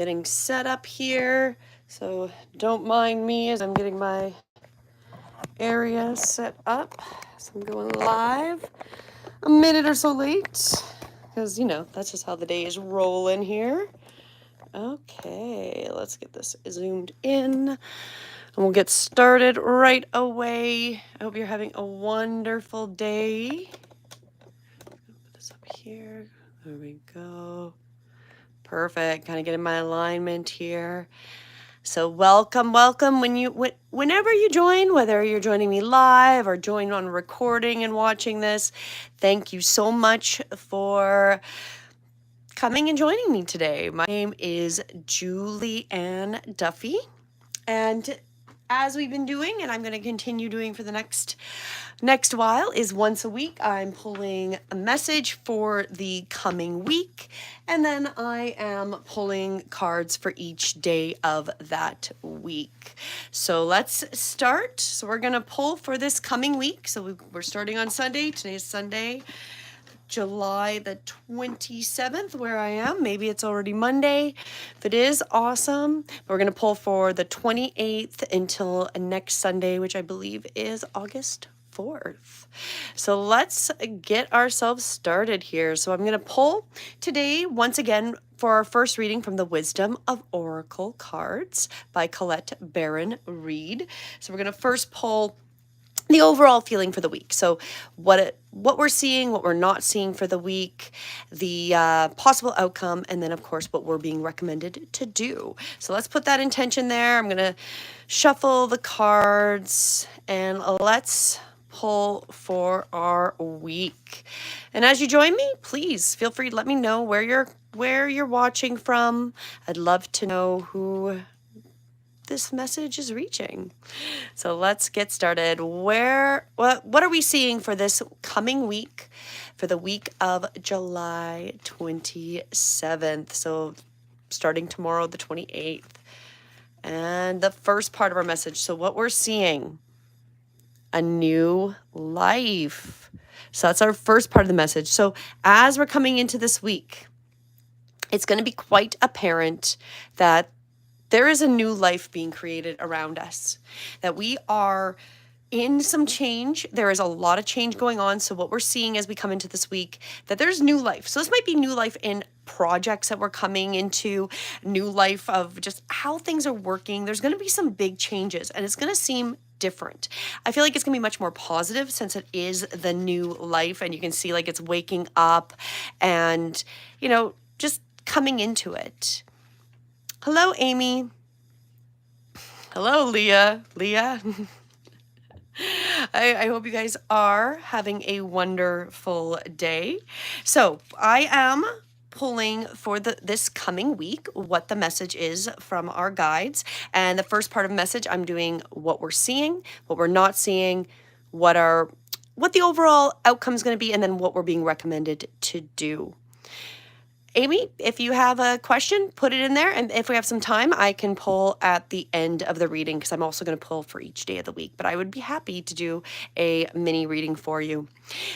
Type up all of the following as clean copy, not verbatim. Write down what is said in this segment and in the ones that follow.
Getting set up here, so don't mind me as I'm getting my area set up. So I'm going live a minute or so late because, that's just how the day is rolling here. Okay, let's get this zoomed in and we'll get started right away. I hope you're having a wonderful day. Put this up here. There we go. Perfect. Kind of getting my alignment here. So welcome. Whenever you join, whether you're joining me live or join on recording and watching this, thank you so much for coming and joining me today. My name is Julie Ann Duffy, and as we've been doing, and I'm going to continue doing for the next while, is once a week I'm pulling a message for the coming week, and then I am pulling cards for each day of that week. So let's start. So we're going to pull for this coming week. So we're starting on Sunday. Today is Sunday, July the 27th, where I am. Maybe it's already Monday. If it is, awesome. We're going to pull for the 28th until next Sunday, which I believe is August 4th. So let's get ourselves started here. So I'm going to pull today, once again, for our first reading from the Wisdom of Oracle cards by Colette Baron Reed. So we're going to first pull the overall feeling for the week. So what we're seeing, what we're not seeing for the week, the possible outcome, and then of course what we're being recommended to do. So let's put that intention there. I'm gonna shuffle the cards and let's pull for our week. And as you join me, please feel free to let me know where you're watching from. I'd love to know who this message is reaching. So let's get started. What are we seeing for this coming week, for the week of July 27th? So starting tomorrow, the 28th. And the first part of our message. So what we're seeing, a new life. So that's our first part of the message. So as we're coming into this week, it's going to be quite apparent that there is a new life being created around us, that we are in some change. There is a lot of change going on. So what we're seeing as we come into this week, that there's new life. So this might be new life in projects that we're coming into, new life of just how things are working. There's going to be some big changes and it's going to seem different. I feel like it's going to be much more positive since it is the new life and you can see like it's waking up and, just coming into it. Hello, Amiee. Hello, Leah. I hope you guys are having a wonderful day. So I am pulling for this coming week what the message is from our guides. And the first part of the message, I'm doing what we're seeing, what we're not seeing, what the overall outcome is going to be, and then what we're being recommended to do. Amiee, if you have a question, put it in there. And if we have some time, I can pull at the end of the reading because I'm also going to pull for each day of the week. But I would be happy to do a mini reading for you.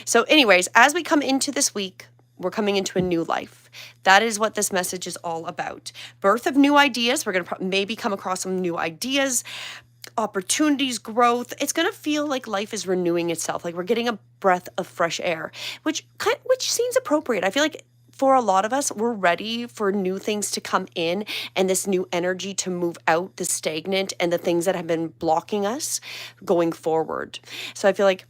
So anyways, as we come into this week, we're coming into a new life. That is what this message is all about. Birth of new ideas. We're going to maybe come across some new ideas, opportunities, growth. It's going to feel like life is renewing itself. Like we're getting a breath of fresh air, which seems appropriate. I feel like for a lot of us, we're ready for new things to come in and this new energy to move out the stagnant and the things that have been blocking us going forward. So I feel like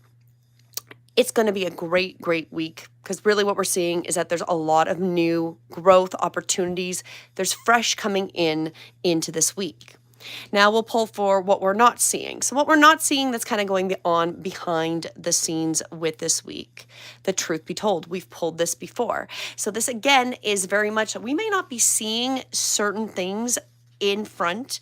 it's going to be a great, great week because really what we're seeing is that there's a lot of new growth opportunities. There's fresh coming into this week. Now we'll pull for what we're not seeing. So what we're not seeing that's kind of going on behind the scenes with this week. The truth be told, we've pulled this before. So this again is very much, we may not be seeing certain things in front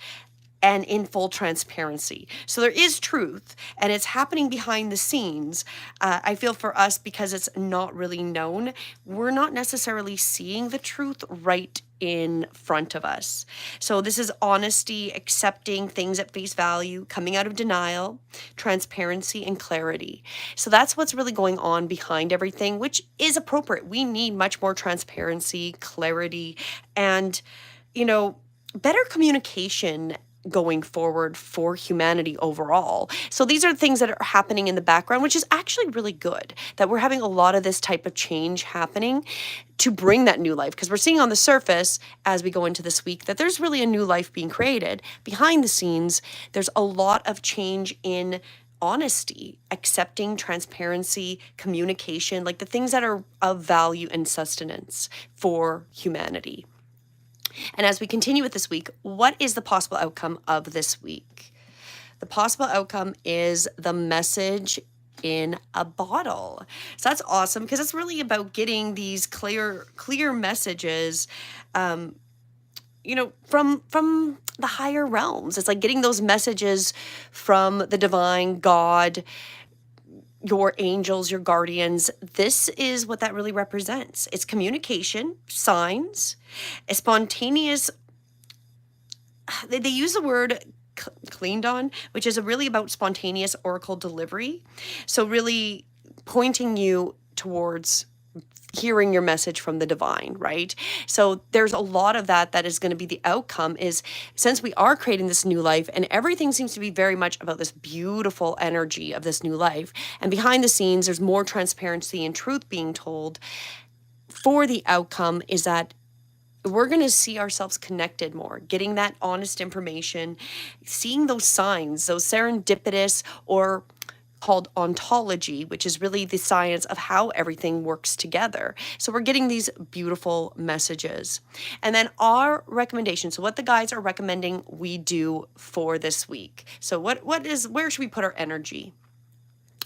and in full transparency. So there is truth and it's happening behind the scenes. I feel for us, because it's not really known, we're not necessarily seeing the truth right in front of us. So this is honesty, accepting things at face value, coming out of denial, transparency, and clarity. So that's what's really going on behind everything, which is appropriate. We need much more transparency, clarity, and better communication going forward for humanity overall. So these are things that are happening in the background, which is actually really good that we're having a lot of this type of change happening to bring that new life, because we're seeing on the surface as we go into this week that there's really a new life being created. Behind the scenes, there's a lot of change in honesty, accepting, transparency, communication, like the things that are of value and sustenance for humanity. And as we continue with this week, what is the possible outcome of this week? The possible outcome is the message in a bottle. So that's awesome, because it's really about getting these clear messages, from the higher realms. It's like getting those messages from the divine, God, your angels, your guardians. This is what that really represents. It's communication, signs, a spontaneous, they use the word cleaned on, which is really about spontaneous oracle delivery. So really pointing you towards hearing your message from the divine, right? So there's a lot of that is going to be the outcome, is since we are creating this new life and everything seems to be very much about this beautiful energy of this new life, and behind the scenes there's more transparency and truth being told, for the outcome is that we're going to see ourselves connected more, getting that honest information, seeing those signs, those serendipitous, or called ontology, which is really the science of how everything works together. So we're getting these beautiful messages. And then our recommendation, so what the guides are recommending we do for this week. So where should we put our energy?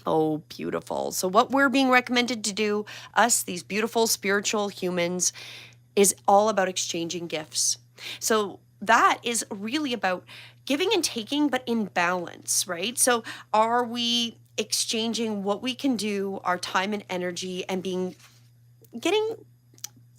Oh, beautiful. So what we're being recommended to do, us, these beautiful spiritual humans, is all about exchanging gifts. So that is really about giving and taking, but in balance, right? So are we exchanging what we can do, our time and energy, and getting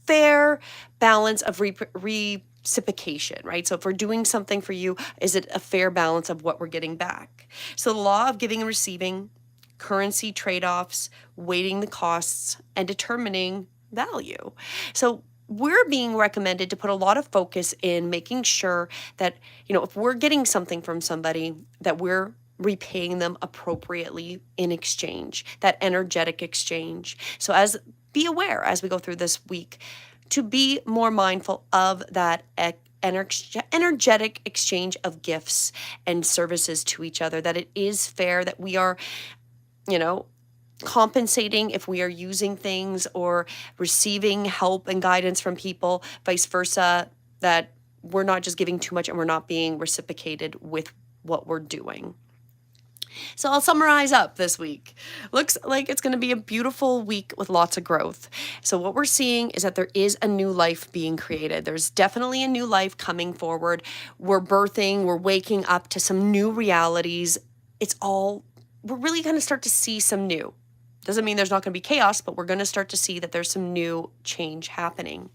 fair balance of reciprocation, right? So if we're doing something for you, is it a fair balance of what we're getting back? So the law of giving and receiving, currency trade-offs, weighting the costs, and determining value. So we're being recommended to put a lot of focus in making sure that, if we're getting something from somebody, that we're repaying them appropriately in exchange, that energetic exchange. So be aware as we go through this week to be more mindful of that energetic exchange of gifts and services to each other, that it is fair, that we are, compensating if we are using things or receiving help and guidance from people, vice versa, that we're not just giving too much and we're not being reciprocated with what we're doing. So I'll summarize up this week. Looks like it's going to be a beautiful week with lots of growth. So what we're seeing is that there is a new life being created. There's definitely a new life coming forward. We're waking up to some new realities. We're really going to start to see some new. Doesn't mean there's not going to be chaos, but we're going to start to see that there's some new change happening.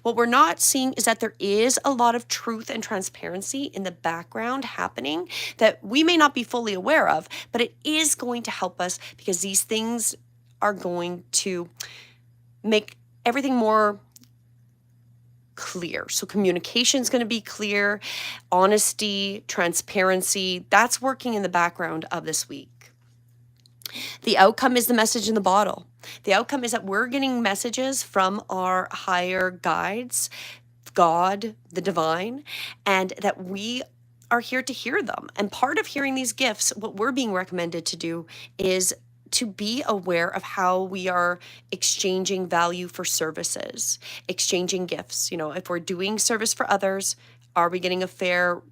What we're not seeing is that there is a lot of truth and transparency in the background happening that we may not be fully aware of, but it is going to help us, because these things are going to make everything more clear. So communication is going to be clear, honesty, transparency, that's working in the background of this week. The outcome is the message in the bottle. The outcome is that we're getting messages from our higher guides, God, the divine, and that we are here to hear them. And part of hearing these gifts, what we're being recommended to do is to be aware of how we are exchanging value for services, exchanging gifts. If we're doing service for others, are we getting a fair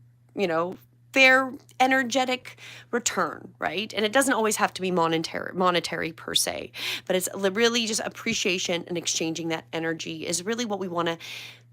energetic return, right? And it doesn't always have to be monetary per se, but it's really just appreciation, and exchanging that energy is really what we want to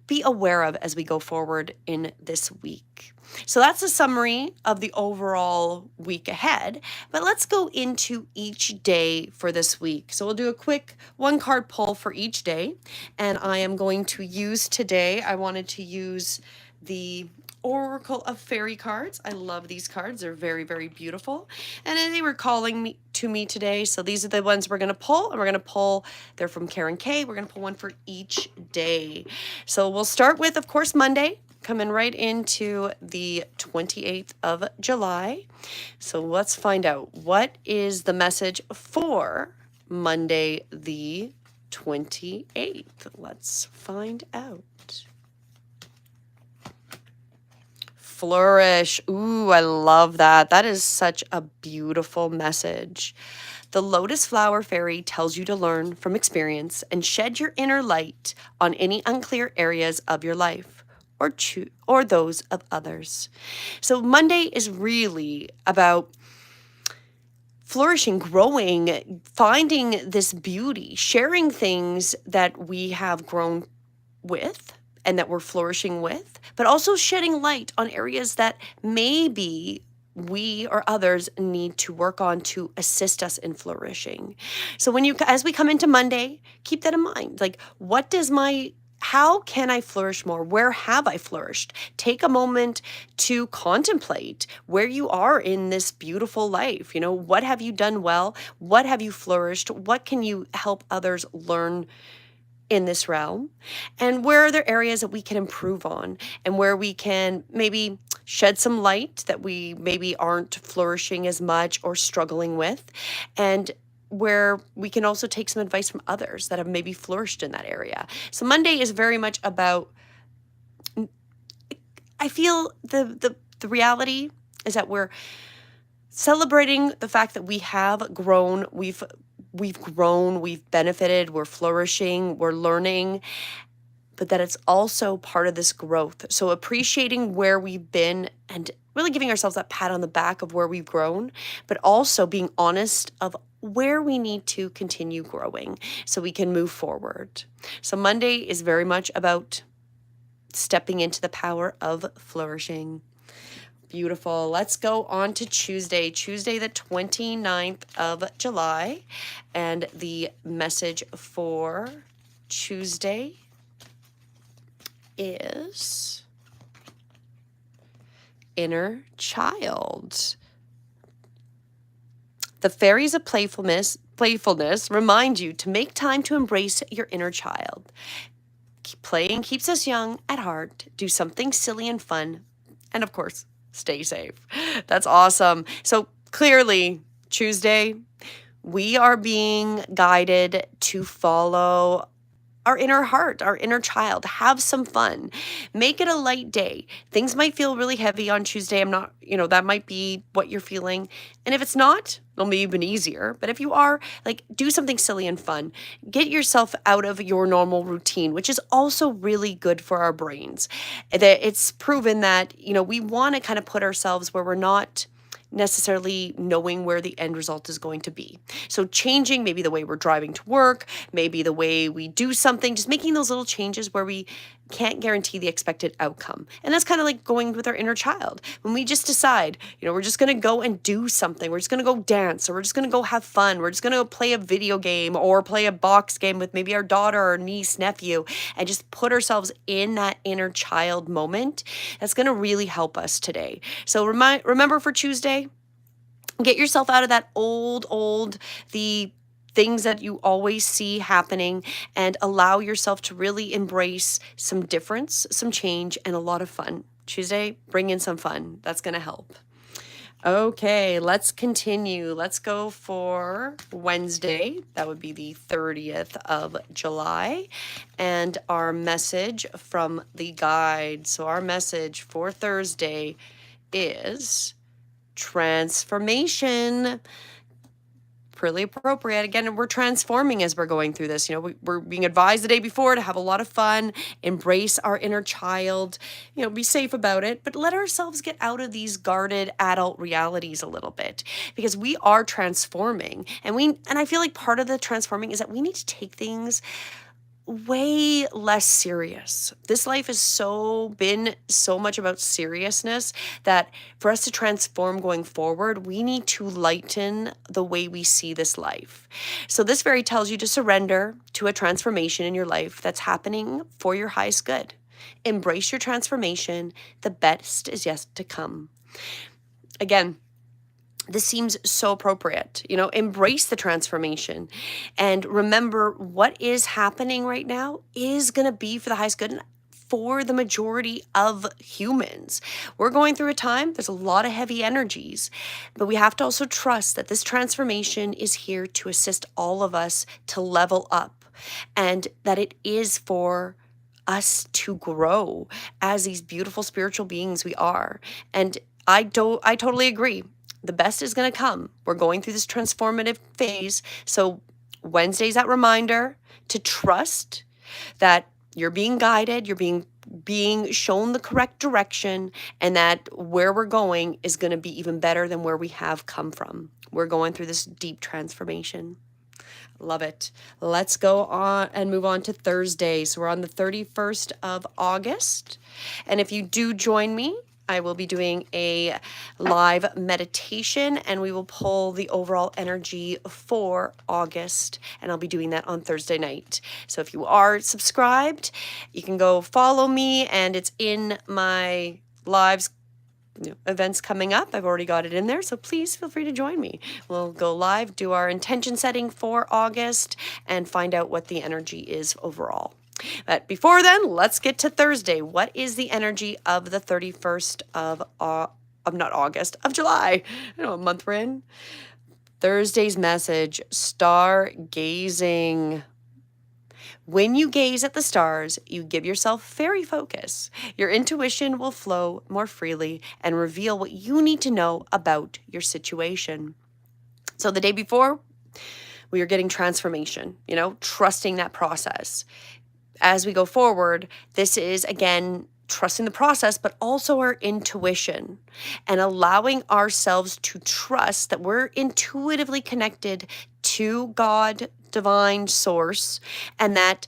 be aware of as we go forward in this week. So that's a summary of the overall week ahead, but let's go into each day for this week. So we'll do a quick 1-card pull for each day, and I am going to use today, I wanted to use the Oracle of Fairy cards. I love these cards. They're very, very beautiful. And they were calling to me today. So these are the ones we're going to pull. And we're going to pull, they're from Karen K. We're going to pull one for each day. So we'll start with, of course, Monday. coming right into the 28th of July. So let's find out, what is the message for Monday the 28th? Let's find out. Flourish. Ooh, I love that. That is such a beautiful message. The lotus flower fairy tells you to learn from experience and shed your inner light on any unclear areas of your life or those of others. So Monday is really about flourishing, growing, finding this beauty, sharing things that we have grown with and that we're flourishing with, but also shedding light on areas that maybe we or others need to work on to assist us in flourishing. So as we come into Monday, keep that in mind. Like, how can I flourish more? Where have I flourished? Take a moment to contemplate where you are in this beautiful life. What have you done well? What have you flourished? What can you help others learn in this realm? And where are there areas that we can improve on, and where we can maybe shed some light that we maybe aren't flourishing as much or struggling with, and where we can also take some advice from others that have maybe flourished in that area. So Monday is very much about, I feel the reality is that we're celebrating the fact that we have grown, we've grown, we've benefited, we're flourishing, we're learning, but that it's also part of this growth. So appreciating where we've been and really giving ourselves that pat on the back of where we've grown, but also being honest of where we need to continue growing so we can move forward. So Monday is very much about stepping into the power of flourishing. Beautiful. Let's go on to Tuesday, the 29th of July. And the message for Tuesday is inner child. The fairies of playfulness remind you to make time to embrace your inner child. Playing keeps us young at heart. Do something silly and fun. And of course, stay safe. That's awesome. So clearly, Tuesday, we are being guided to follow our inner heart, our inner child. Have some fun. Make it a light day. Things might feel really heavy on Tuesday. That might be what you're feeling. And if it's not, it'll be even easier. But if you are, do something silly and fun. Get yourself out of your normal routine, which is also really good for our brains. It's proven that, we want to kind of put ourselves where we're not necessarily knowing where the end result is going to be. So changing maybe the way we're driving to work, maybe the way we do something, just making those little changes where we can't guarantee the expected outcome. And that's kind of like going with our inner child. When we just decide, we're just going to go and do something. We're just going to go dance, or we're just going to go have fun. We're just going to go play a video game or play a box game with maybe our daughter or niece, nephew, and just put ourselves in that inner child moment. That's going to really help us today. So remember for Tuesday, get yourself out of that the things that you always see happening, and allow yourself to really embrace some difference, some change, and a lot of fun. Tuesday, bring in some fun. That's going to help. Okay, let's continue. Let's go for Wednesday. That would be the 30th of July. And our message from the guide. So our message for Thursday is transformation. Pretty appropriate. Again, we're transforming as we're going through this. We're being advised the day before to have a lot of fun, embrace our inner child, be safe about it, but let ourselves get out of these guarded adult realities a little bit, because we are transforming. And I feel like part of the transforming is that we need to take things way less serious. This life has been so much about seriousness that for us to transform going forward, we need to lighten the way we see this life. So this fairy tells you to surrender to a transformation in your life that's happening for your highest good. Embrace your transformation. The best is yet to come. Again, this seems so appropriate. Embrace the transformation and remember what is happening right now is going to be for the highest good. And for the majority of humans. We're going through a time, there's a lot of heavy energies, but we have to also trust that this transformation is here to assist all of us to level up, and that it is for us to grow as these beautiful spiritual beings we are. And I totally agree. The best is going to come. We're going through this transformative phase. So Wednesday's that reminder to trust that you're being guided, you're being shown the correct direction, and that where we're going is going to be even better than where we have come from. We're going through this deep transformation. Love it. Let's go on and move on to Thursday. So we're on the 31st of August. And if you do join me, I will be doing a live meditation, and we will pull the overall energy for August, and I'll be doing that on Thursday night. So if you are subscribed, you can go follow me, and it's in my lives, events coming up. I've already got it in there, so please feel free to join me. We'll go live, do our intention setting for August, and find out what the energy is overall. But before then, let's get to Thursday. What is the energy of the 31st of July? I don't know what month we're in. Thursday's message, stargazing. When you gaze at the stars, you give yourself fairy focus. Your intuition will flow more freely and reveal what you need to know about your situation. So the day before, we are getting transformation, trusting that process. As we go forward, this is, again, trusting the process, but also our intuition, and allowing ourselves to trust that we're intuitively connected to God, divine source, and that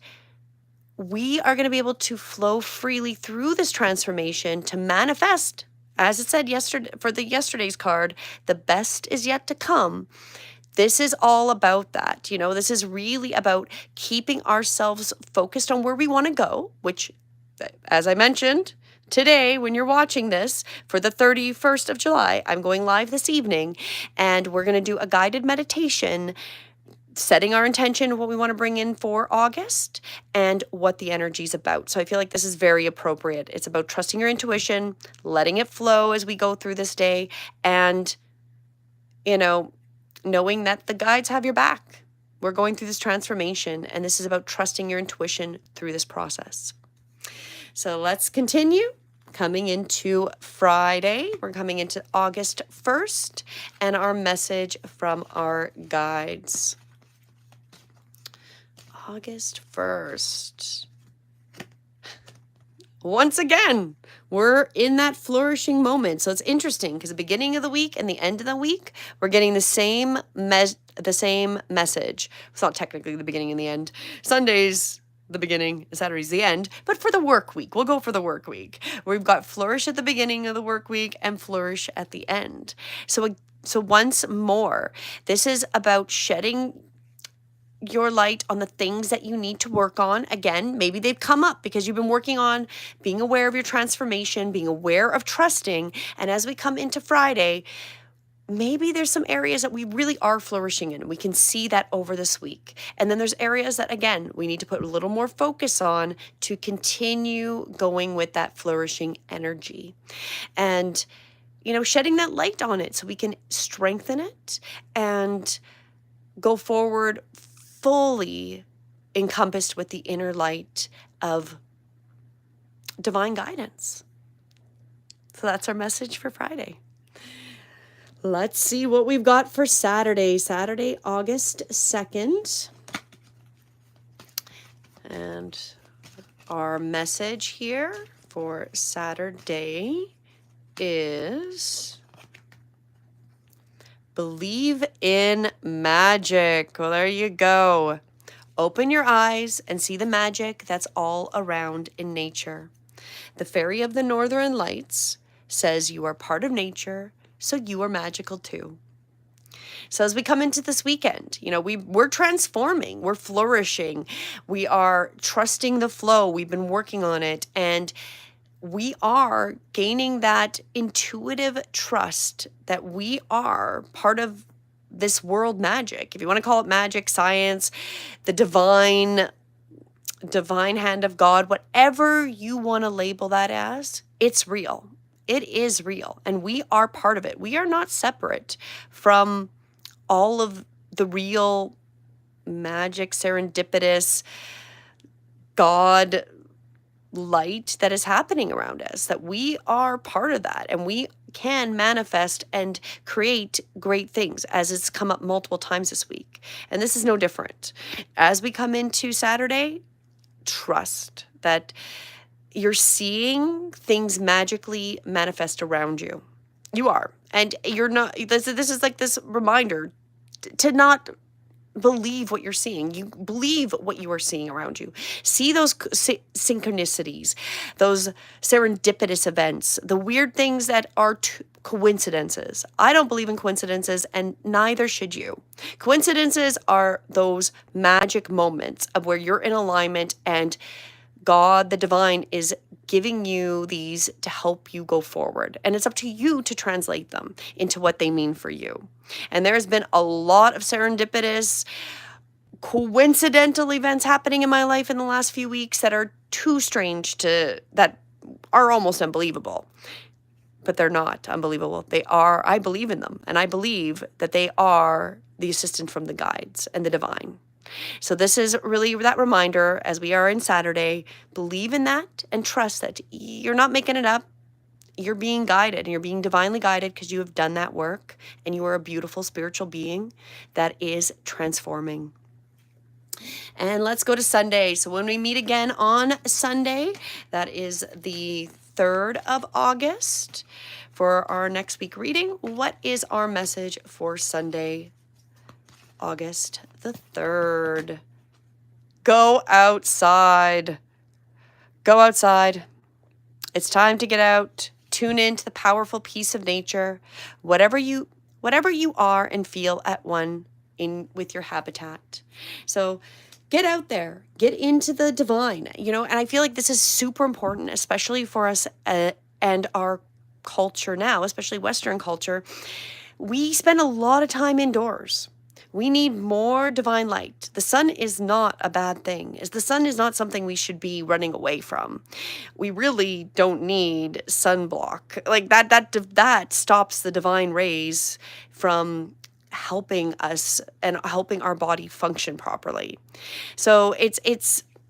we are going to be able to flow freely through this transformation to manifest, as it said yesterday for the yesterday's card, the best is yet to come. This is all about that. This is really about keeping ourselves focused on where we want to go, which, as I mentioned, today, when you're watching this, for the 31st of July, I'm going live this evening, and we're going to do a guided meditation, setting our intention of what we want to bring in for August and what the energy is about. So I feel like this is very appropriate. It's about trusting your intuition, letting it flow as we go through this day, and, knowing that the guides have your back. We're going through this transformation, and this is about trusting your intuition through this process. So let's continue. Coming into Friday, we're coming into August 1st, and our message from our guides. August 1st. Once again, we're in that flourishing moment. So it's interesting because the beginning of the week and the end of the week, we're getting the same message. It's not technically the beginning and the end. Sunday's the beginning, Saturday's the end. But for the work week, we'll go for the work week. We've got flourish at the beginning of the work week and flourish at the end. So once more, this is about shedding your light on the things that you need to work on. Again, maybe they've come up because you've been working on being aware of your transformation, being aware of trusting. And as we come into Friday, maybe there's some areas that we really are flourishing in. We can see that over this week. And then there's areas that, again, we need to put a little more focus on to continue going with that flourishing energy. And, shedding that light on it so we can strengthen it and go forward fully encompassed with the inner light of divine guidance. So that's our message for Friday. Let's see what we've got for Saturday. Saturday, August 2nd. And our message here for Saturday is believe in magic. Well, there you go. Open your eyes and see the magic that's all around in nature. The fairy of the Northern Lights says you are part of nature, so you are magical too. So as we come into this weekend, we're transforming, we're flourishing, we are trusting the flow, we've been working on it, and we are gaining that intuitive trust that we are part of this world magic. If you want to call it magic, science, the divine, divine hand of God, whatever you want to label that as, it's real. It is real. And we are part of it. We are not separate from all of the real magic, serendipitous, God light that is happening around us, that we are part of that, and we can manifest and create great things, as it's come up multiple times this week. And this is no different. As we come into Saturday, trust that you're seeing things magically manifest around you. You are. And you're not, this is like this reminder to not believe what you're seeing. You believe what you are seeing around you. See those synchronicities, those serendipitous events, the weird things that are coincidences. I don't believe in coincidences, and neither should you. Coincidences are those magic moments of where you're in alignment and God, the divine, is giving you these to help you go forward. And it's up to you to translate them into what they mean for you. And there's been a lot of serendipitous, coincidental events happening in my life in the last few weeks that are too strange that are almost unbelievable. But they're not unbelievable. They are, I believe in them. And I believe that they are the assistant from the guides and the divine. So this is really that reminder as we are in Saturday. Believe in that and trust that you're not making it up. You're being guided, and you're being divinely guided because you have done that work, and you are a beautiful spiritual being that is transforming. And let's go to Sunday. So when we meet again on Sunday, that is the 3rd of August, for our next week reading, what is our message for Sunday, August the 3rd? Go outside. Go outside. It's time to get out. Tune into the powerful peace of nature. Whatever you are and feel at one with your habitat. So get out there. Get into the divine. And I feel like this is super important, especially for us and our culture now, especially Western culture. We spend a lot of time indoors. We need more divine light. The sun is not a bad thing. The sun is not something we should be running away from. We really don't need sunblock. Like that stops the divine rays from helping us and helping our body function properly. So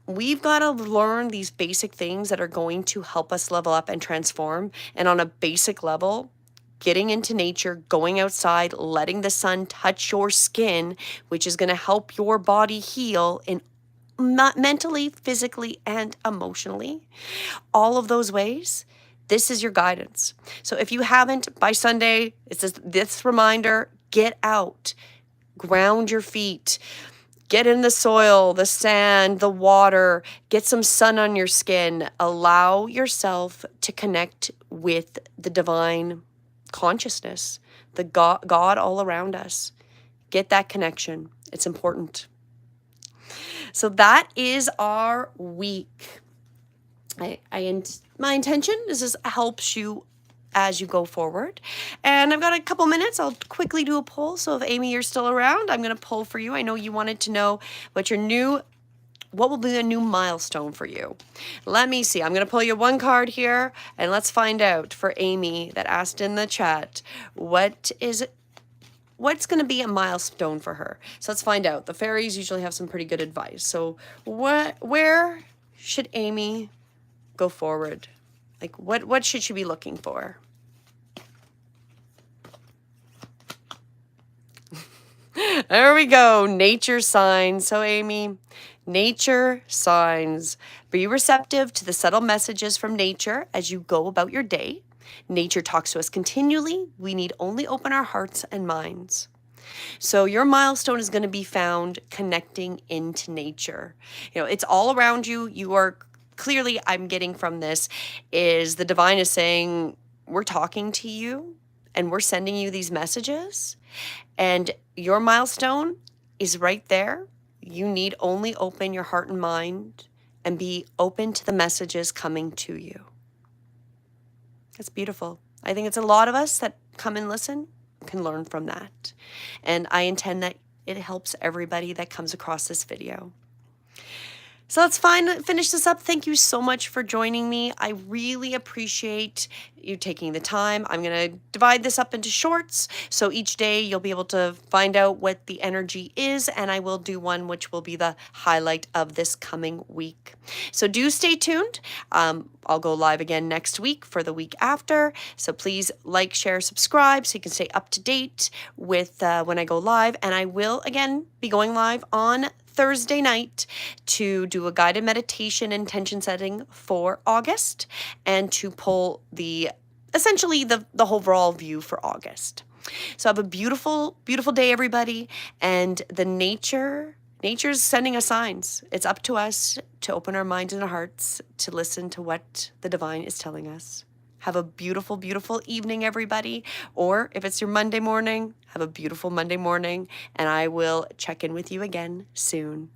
we've got to learn these basic things that are going to help us level up and transform. And on a basic level, getting into nature, going outside, letting the sun touch your skin, which is going to help your body heal in mentally, physically, and emotionally. All of those ways, this is your guidance. So if you haven't, by Sunday, it's this reminder, get out, ground your feet, get in the soil, the sand, the water, get some sun on your skin. Allow yourself to connect with the divine consciousness, the God all around us. Get that connection. It's important. So that is our week. My intention is this helps you as you go forward. And I've got a couple minutes. I'll quickly do a poll. So if Amiee, you're still around, I'm going to poll for you. I know you wanted to know what will be a new milestone for you? Let me see. I'm going to pull you one card here, and let's find out for Amiee that asked in the chat, what's going to be a milestone for her? So let's find out. The fairies usually have some pretty good advice. So where should Amiee go forward? Like what should she be looking for? There we go. Nature signs. So Amiee, nature signs. Be receptive to the subtle messages from nature as you go about your day. Nature talks to us continually. We need only open our hearts and minds. So your milestone is going to be found connecting into nature. It's all around you. You are clearly, I'm getting from this, is the divine is saying, we're talking to you and we're sending you these messages. And your milestone is right there. You need only open your heart and mind and be open to the messages coming to you. That's beautiful. I think it's a lot of us that come and listen can learn from that. And I intend that it helps everybody that comes across this video. So let's finish this up. Thank you so much for joining me. I really appreciate you taking the time. I'm going to divide this up into shorts. So each day you'll be able to find out what the energy is, and I will do one which will be the highlight of this coming week. So do stay tuned. I'll go live again next week for the week after. So please like, share, subscribe so you can stay up to date with when I go live. And I will again be going live on Thursday night to do a guided meditation intention setting for August and to pull essentially the overall view for August. So have a beautiful, beautiful day, everybody. And nature's sending us signs. It's up to us to open our minds and our hearts to listen to what the divine is telling us. Have a beautiful, beautiful evening, everybody. Or if it's your Monday morning, have a beautiful Monday morning. And I will check in with you again soon.